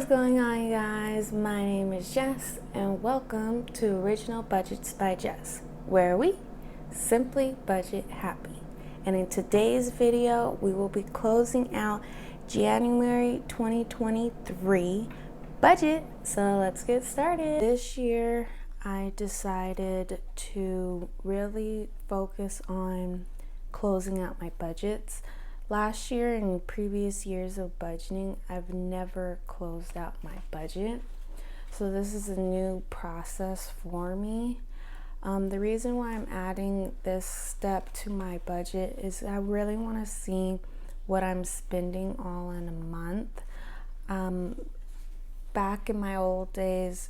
going on, you guys? My name is Jess and welcome to Original Budgets by Jess, where we simply budget happy. And in today's video, we will be closing out January 2023 budget. So let's get started. This year, I decided to really focus on closing out my budgets. Last year and previous years of budgeting, I've never closed out my budget. So this is a new process for me. The reason why I'm adding this step to my budget is I really want to see what I'm spending all in a month. Back in my old days,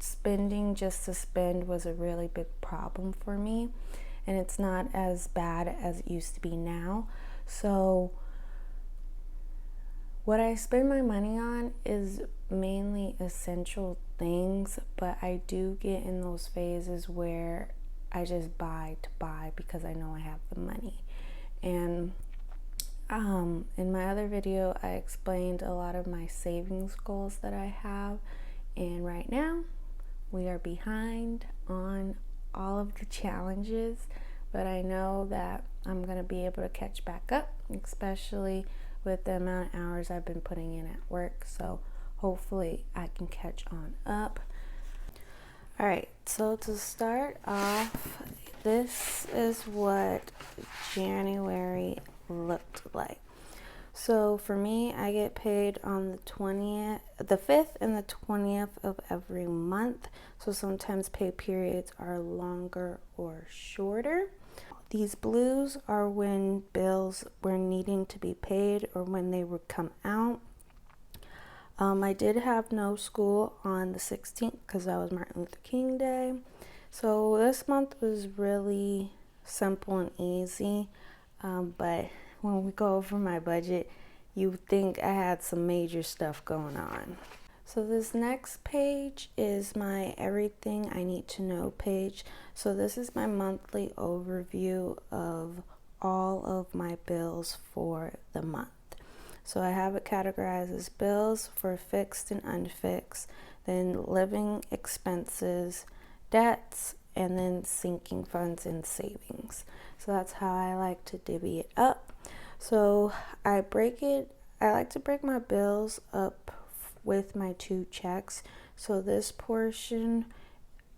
spending just to spend was a really big problem for me, and it's not as bad as it used to be now. So what I spend my money on is mainly essential things, but I do get in those phases where I just buy to buy because I know I have the money. And in my other video, I explained a lot of my savings goals that I have, and right now we are behind on all of the challenges, but I know that I'm going to be able to catch back up, especially with the amount of hours I've been putting in at work. So hopefully I can catch on up. All right, so to start off, this is what January looked like. So for me, I get paid on the 5th and the 20th of every month. So sometimes pay periods are longer or shorter. These blues are when bills were needing to be paid or when they would come out. I did have no school on the 16th because that was Martin Luther King Day. So this month was really simple and easy. But when we go over my budget, you would think I had some major stuff going on. So this next page is my everything I need to know page. So this is my monthly overview of all of my bills for the month. So I have it categorized as bills for fixed and unfixed, then living expenses, debts, and then sinking funds and savings. So that's how I like to divvy it up. So I like to break my bills up with my 2 checks. So this portion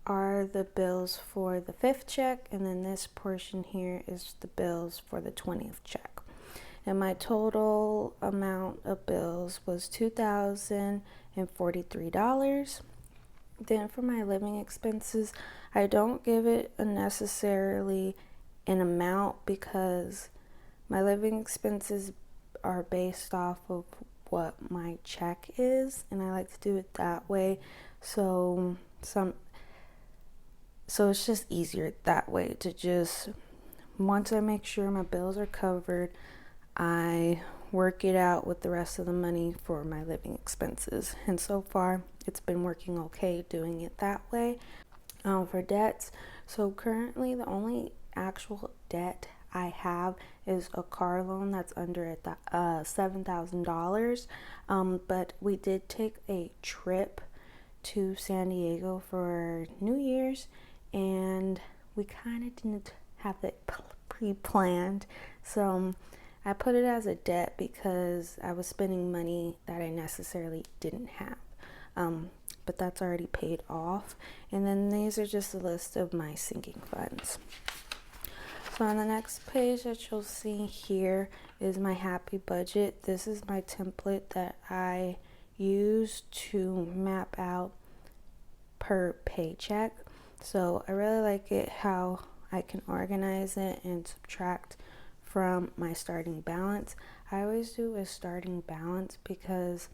are the bills for the 5th check, and then this portion here is the bills for the 20th check. And my total amount of bills was $2,043. Then for my living expenses, I don't give it necessarily an amount because my living expenses are based off of what my check is, and I like to do it that way. So it's just easier that way to just, once I make sure my bills are covered, I work it out with the rest of the money for my living expenses. And so far, it's been working okay doing it that way. For debts, so currently the only actual debt I have is a car loan that's under $7,000. But we did take a trip to San Diego for New Year's, and we kind of didn't have it pre-planned. So I put it as a debt because I was spending money that I necessarily didn't have. But that's already paid off. And then these are just a list of my sinking funds. So on the next page that you'll see here is my happy budget. This is my template that I use to map out per paycheck. So I really like it how I can organize it and subtract from my starting balance. I always do a starting balance because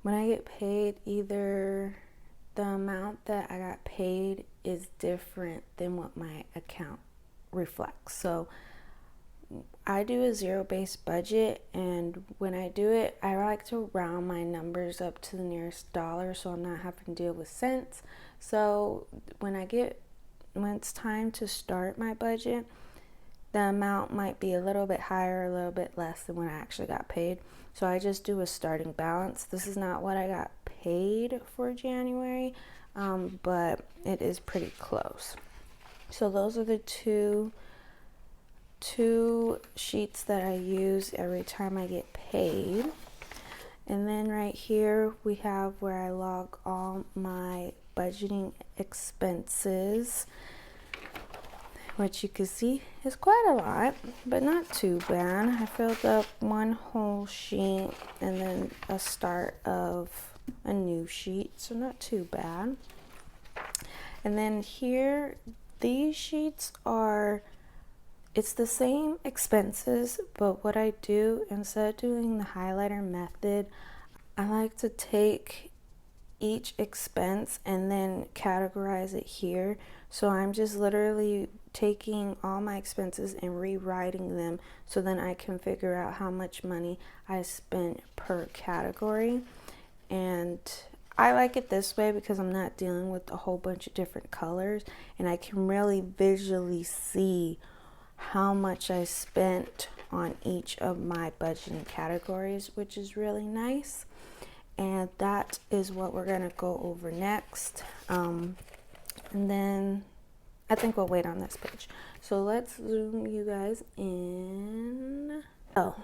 when I get paid, either the amount that I got paid is different than what my account reflects. So I do a zero-based budget, and when I do it, I like to round my numbers up to the nearest dollar so I'm not having to deal with cents. So when it's time to start my budget, the amount might be a little bit higher, a little bit less than what I actually got paid. So I just do a starting balance. This is not what I got paid for January, but it is pretty close. So those are the two sheets that I use every time I get paid. And then right here we have where I log all my budgeting expenses, which you can see is quite a lot, but not too bad. I filled up one whole sheet and then a start of a new sheet, so not too bad. And then here, these sheets are, it's the same expenses, but what I do, instead of doing the highlighter method, I like to take each expense and then categorize it here. So I'm just literally taking all my expenses and rewriting them so then I can figure out how much money I spent per category. And I like it this way because I'm not dealing with a whole bunch of different colors, and I can really visually see how much I spent on each of my budgeting categories, which is really nice. And that is what we're gonna go over next. And then I think we'll wait on this page. So let's zoom you guys in. Oh,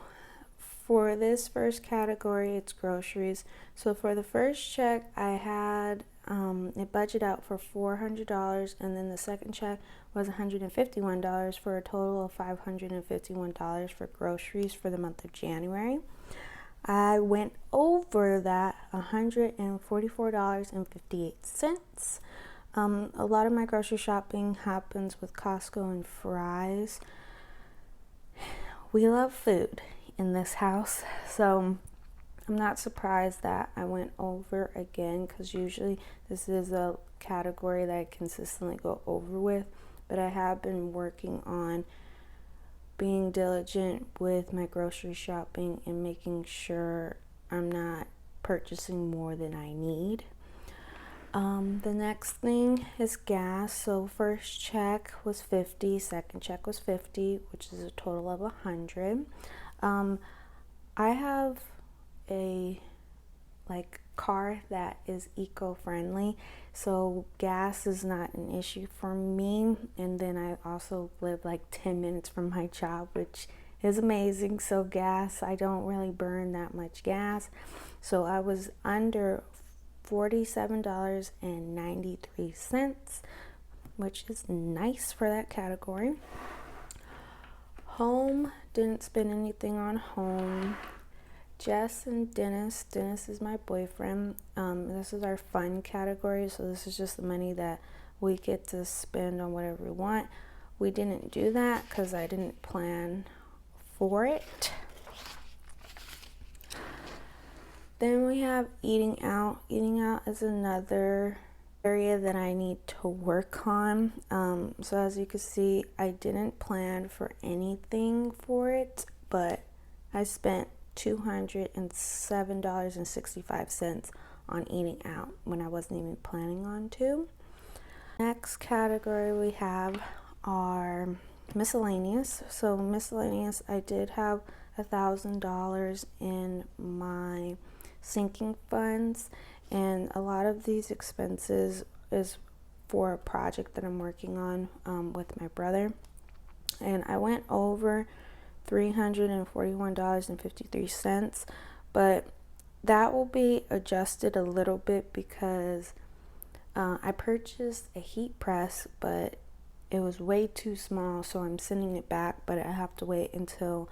for this first category, it's groceries. So for the first check, I had it budgeted out for $400, and then the second check was $151 for a total of $551 for groceries for the month of January. I went over that $144.58. A lot of my grocery shopping happens with Costco and Fry's. We love food in this house, so I'm not surprised that I went over again, because usually this is a category that I consistently go over with, but I have been working on being diligent with my grocery shopping and making sure I'm not purchasing more than I need. The next thing is gas. So first check was $50, second check was $50, which is a total of $100. I have a car that is eco-friendly, so gas is not an issue for me. And then I also live 10 minutes from my job, which is amazing. So gas, I don't really burn that much gas, so I was under $47.93, which is nice for that category. Home, didn't spend anything on home. Jess and Dennis is my boyfriend. This is our fun category, so this is just the money that we get to spend on whatever we want. We didn't do that because I didn't plan for it. Then we have eating out. Eating out is another area that I need to work on. So as you can see, I didn't plan for anything for it, but I spent $207.65 on eating out when I wasn't even planning on to. Next category we have are miscellaneous. So miscellaneous, I did have $1,000 in my sinking funds, and a lot of these expenses is for a project that I'm working on with my brother, and I went over $341.53, but that will be adjusted a little bit because I purchased a heat press, but it was way too small, so I'm sending it back, but I have to wait until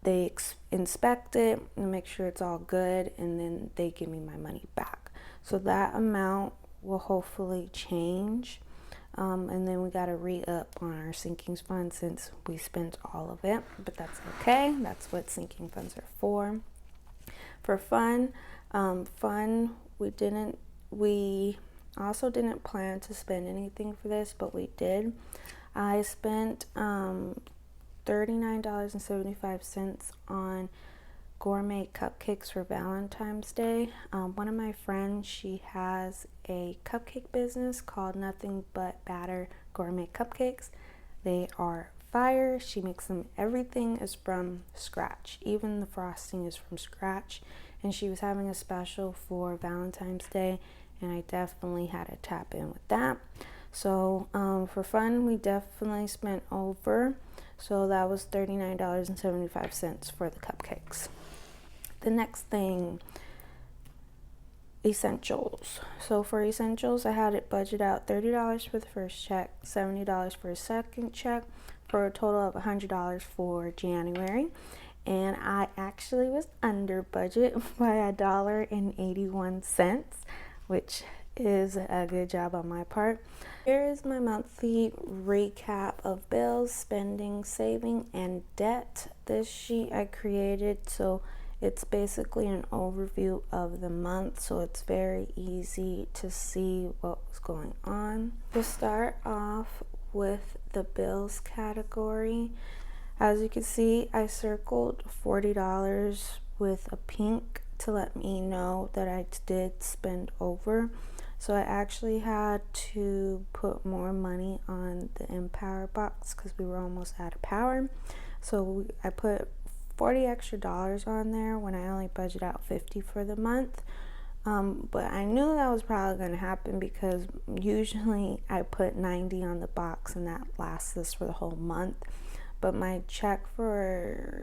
they inspect it and make sure it's all good, and then they give me my money back. So that amount will hopefully change, and then we got to re-up on our sinking fund since we spent all of it, but that's okay. That's what sinking funds are for. For fun, we also didn't plan to spend anything for this, but we did. I spent $39.75 on gourmet cupcakes for Valentine's Day. One of my friends, she has a cupcake business called Nothing But Batter Gourmet Cupcakes. They are fire. She makes them, everything is from scratch. Even the frosting is from scratch. And she was having a special for Valentine's Day, and I definitely had to tap in with that. So for fun, we definitely spent over. So that was $39.75 for the cupcakes. The next thing, essentials. So for essentials, I had it budget out $30 for the first check, $70 for a second check, for a total of $100 for January. And I actually was under budget by $1.81, which is a good job on my part. Here is my monthly recap of bills, spending, saving, and debt. This sheet I created so it's basically an overview of the month, so it's very easy to see what was going on. To start off with the bills category, as you can see, I circled $40 with a pink to let me know that I did spend over. So I actually had to put more money on the Empower box because we were almost out of power. So I put $40 extra on there when I only budget out $50 for the month. But I knew that was probably going to happen because usually I put $90 on the box and that lasts us for the whole month. But my first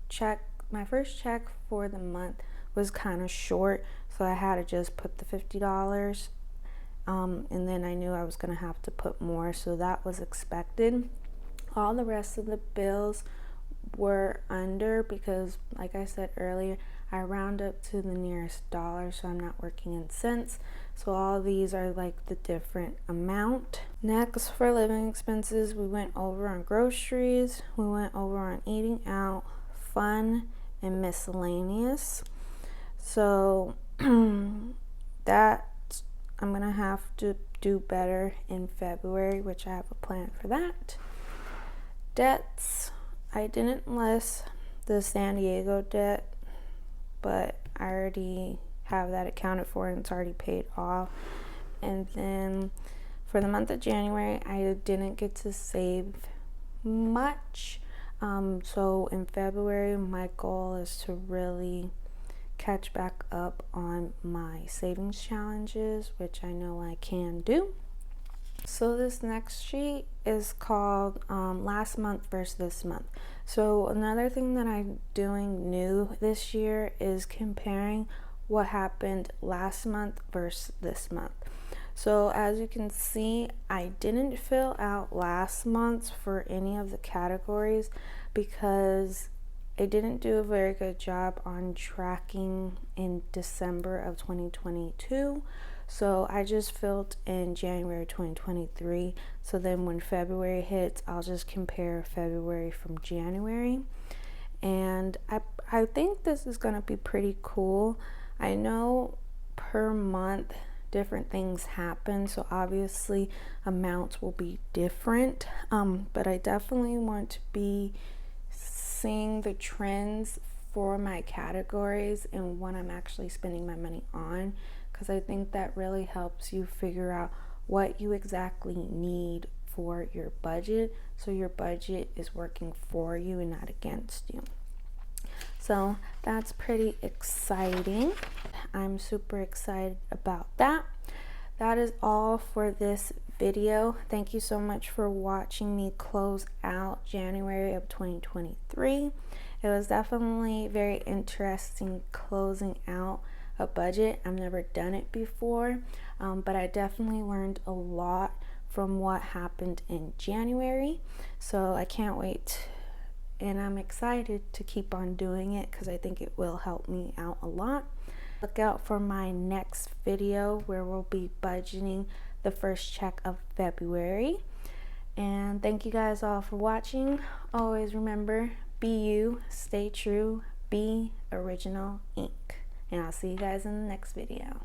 check for the month was kind of short, so I had to just put the $50. And then I knew I was going to have to put more, so that was expected. All the rest of the bills were under because, like I said earlier, I round up to the nearest dollar, so I'm not working in cents. So all these are like the different amount. Next, for living expenses, we went over on groceries, we went over on eating out, fun, and miscellaneous. So that I'm gonna have to do better in February, which I have a plan for that. Debts, I didn't list the San Diego debt, but I already have that accounted for and it's already paid off. And then for the month of January, I didn't get to save much. So in February, my goal is to really catch back up on my savings challenges, which I know I can do. So this next sheet is called last month versus this month. So another thing that I'm doing new this year is comparing what happened last month versus this month. So as you can see, I didn't fill out last month's for any of the categories because I didn't do a very good job on tracking in December of 2022. So I just filled in January 2023. So then when February hits, I'll just compare February from January. And I think this is going to be pretty cool. I know per month different things happen, so obviously amounts will be different. But I definitely want to be seeing the trends for my categories and what I'm actually spending my money on, because I think that really helps you figure out what you exactly need for your budget, so your budget is working for you and not against you. So that's pretty exciting. I'm super excited about that. That is all for this video. Thank you so much for watching me close out January of 2023. It was definitely very interesting closing out a budget. I've never done it before, but I definitely learned a lot from what happened in January. So I can't wait, and I'm excited to keep on doing it because I think it will help me out a lot. Look out for my next video where we'll be budgeting the first check of February. And thank you guys all for watching. Always remember, be you, stay true, be original ink. And I'll see you guys in the next video.